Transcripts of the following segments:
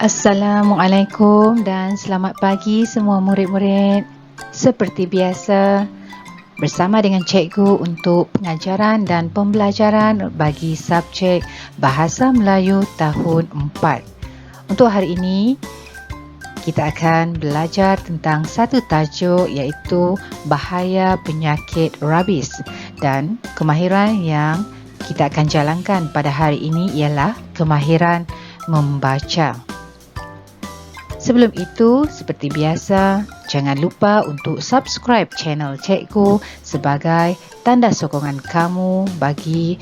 Assalamualaikum dan selamat pagi semua murid-murid. Seperti biasa, bersama dengan cikgu untuk pengajaran dan pembelajaran bagi subjek Bahasa Melayu tahun 4. Untuk hari ini, kita akan belajar tentang satu tajuk iaitu bahaya penyakit rabis, dan kemahiran yang kita akan jalankan pada hari ini ialah kemahiran membaca. Sebelum itu, seperti biasa, jangan lupa untuk subscribe channel cikgu sebagai tanda sokongan kamu bagi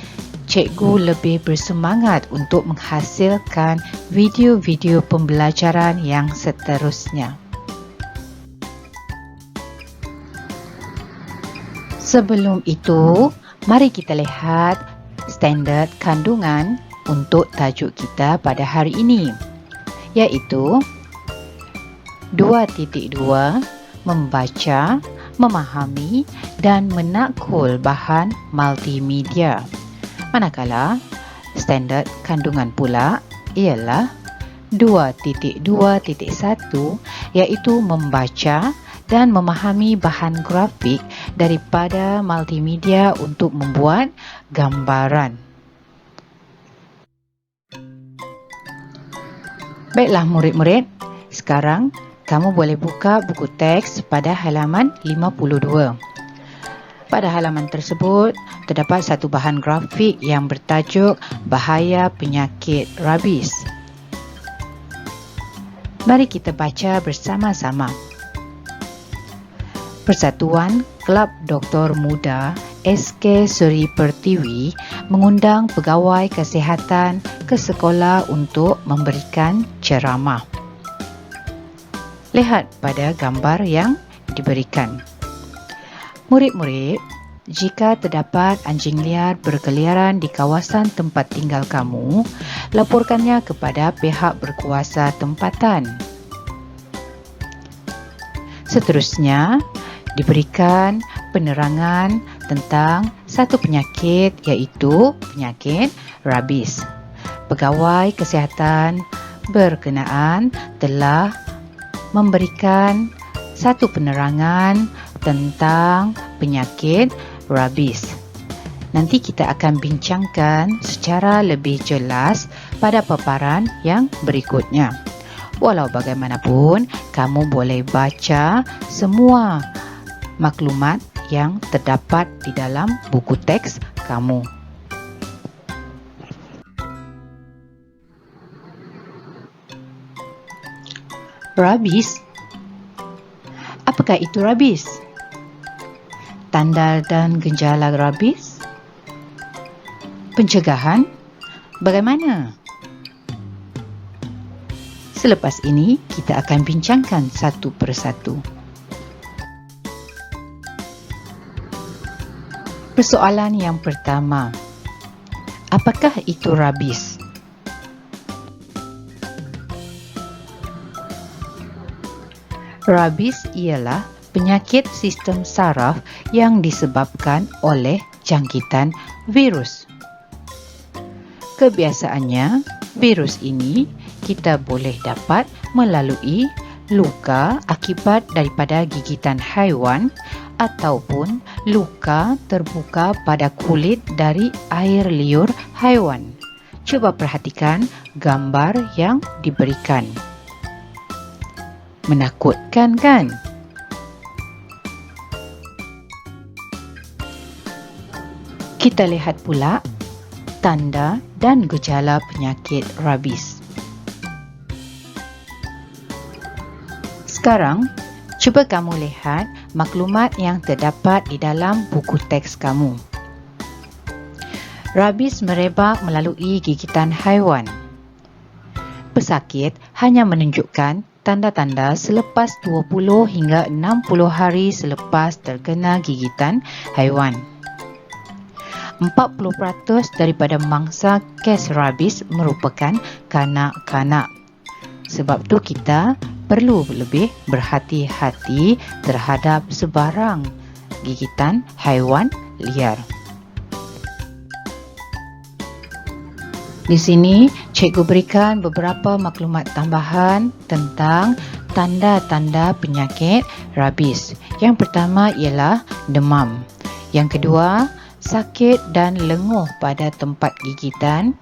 cikgu lebih bersemangat untuk menghasilkan video-video pembelajaran yang seterusnya. Sebelum itu, mari kita lihat standard kandungan untuk tajuk kita pada hari ini, iaitu 2.2 Membaca, memahami dan menakul bahan multimedia. Manakala standard kandungan pula ialah 2.2.1 iaitu membaca dan memahami bahan grafik daripada multimedia untuk membuat gambaran. Baiklah murid-murid, sekarang kamu boleh buka buku teks pada halaman 52. Pada halaman tersebut, terdapat satu bahan grafik yang bertajuk Bahaya Penyakit Rabis. Mari kita baca bersama-sama. Persatuan Kelab Doktor Muda SK Suri Pertiwi mengundang pegawai kesihatan ke sekolah untuk memberikan ceramah. Lihat pada gambar yang diberikan. Murid-murid, jika terdapat anjing liar berkeliaran di kawasan tempat tinggal kamu, laporkannya kepada pihak berkuasa tempatan. Seterusnya, diberikan penerangan tentang satu penyakit iaitu penyakit rabis. Pegawai kesihatan berkenaan telah memberikan satu penerangan tentang penyakit rabis. Nanti kita akan bincangkan secara lebih jelas pada paparan yang berikutnya. Walau bagaimanapun, kamu boleh baca semua maklumat yang terdapat di dalam buku teks kamu. Rabis? Apakah itu rabis? Tanda dan gejala rabis? Pencegahan? Bagaimana? Selepas ini, kita akan bincangkan satu persatu. Persoalan yang pertama, apakah itu rabis? Rabis ialah penyakit sistem saraf yang disebabkan oleh jangkitan virus. Kebiasaannya, virus ini kita boleh dapat melalui luka akibat daripada gigitan haiwan ataupun luka terbuka pada kulit dari air liur haiwan. Cuba perhatikan gambar yang diberikan. Menakutkan, kan? Kita lihat pula tanda dan gejala penyakit rabis. Sekarang, cuba kamu lihat maklumat yang terdapat di dalam buku teks kamu. Rabis merebak melalui gigitan haiwan. Pesakit hanya menunjukkan tanda-tanda selepas 20 hingga 60 hari selepas terkena gigitan haiwan. 40% daripada mangsa kes rabis merupakan kanak-kanak. Sebab tu kita perlu lebih berhati-hati terhadap sebarang gigitan haiwan liar. Di sini, Cikgu berikan beberapa maklumat tambahan tentang tanda-tanda penyakit rabies. Yang pertama ialah demam. Yang kedua, sakit dan lenguh pada tempat gigitan.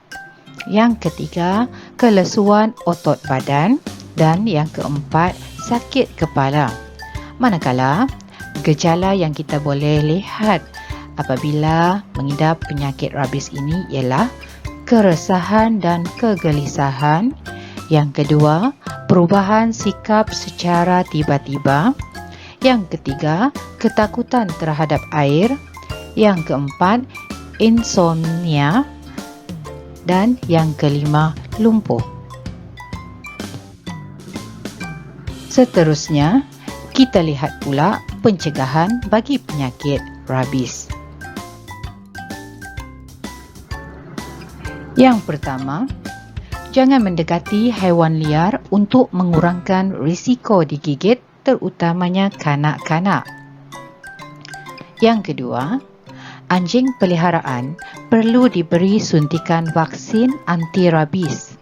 Yang ketiga, kelesuan otot badan. Dan yang keempat, sakit kepala. Manakala, gejala yang kita boleh lihat apabila mengidap penyakit rabies ini ialah keresahan dan kegelisahan. Yang kedua, perubahan sikap secara tiba-tiba. Yang ketiga, ketakutan terhadap air. Yang keempat, insomnia. Dan yang kelima, lumpuh. Seterusnya, kita lihat pula pencegahan bagi penyakit rabies. Yang pertama, jangan mendekati haiwan liar untuk mengurangkan risiko digigit, terutamanya kanak-kanak. Yang kedua, anjing peliharaan perlu diberi suntikan vaksin anti-rabies.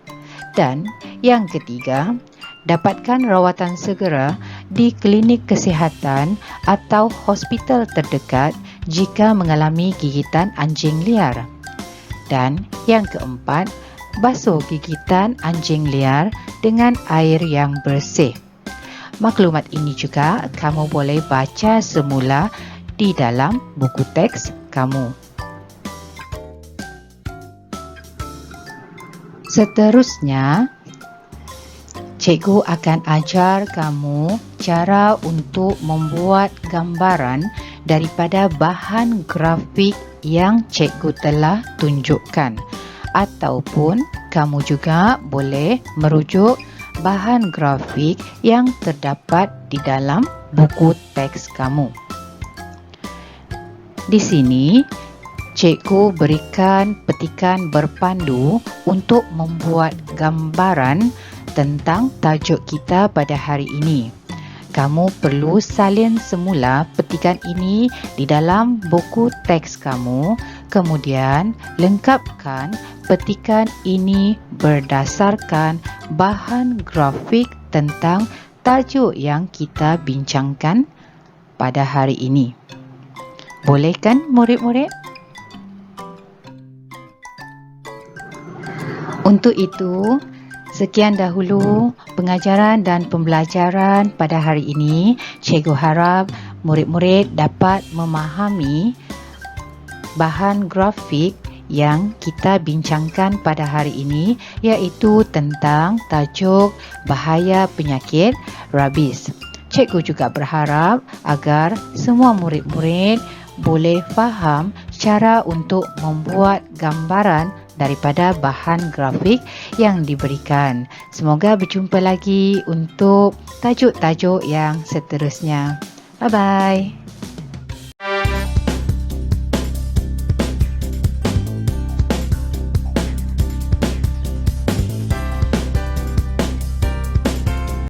Dan yang ketiga, dapatkan rawatan segera di klinik kesihatan atau hospital terdekat jika mengalami gigitan anjing liar. Dan yang keempat, basuh gigitan anjing liar dengan air yang bersih. Maklumat ini juga kamu boleh baca semula di dalam buku teks kamu. Seterusnya, cikgu akan ajar kamu cara untuk membuat gambaran daripada bahan grafik yang cikgu telah tunjukkan, ataupun kamu juga boleh merujuk bahan grafik yang terdapat di dalam buku teks kamu. Di sini, cikgu berikan petikan berpandu untuk membuat gambaran tentang tajuk kita pada hari ini. Kamu perlu salin semula petikan ini di dalam buku teks kamu, kemudian lengkapkan petikan ini berdasarkan bahan grafik tentang tajuk yang kita bincangkan pada hari ini. Boleh kan murid-murid? Untuk itu, sekian dahulu pengajaran dan pembelajaran pada hari ini. Cikgu harap murid-murid dapat memahami bahan grafik yang kita bincangkan pada hari ini, iaitu tentang tajuk bahaya penyakit rabies. Cikgu juga berharap agar semua murid-murid boleh faham cara untuk membuat gambaran daripada bahan grafik yang diberikan. Semoga berjumpa lagi untuk tajuk-tajuk yang seterusnya. Bye-bye.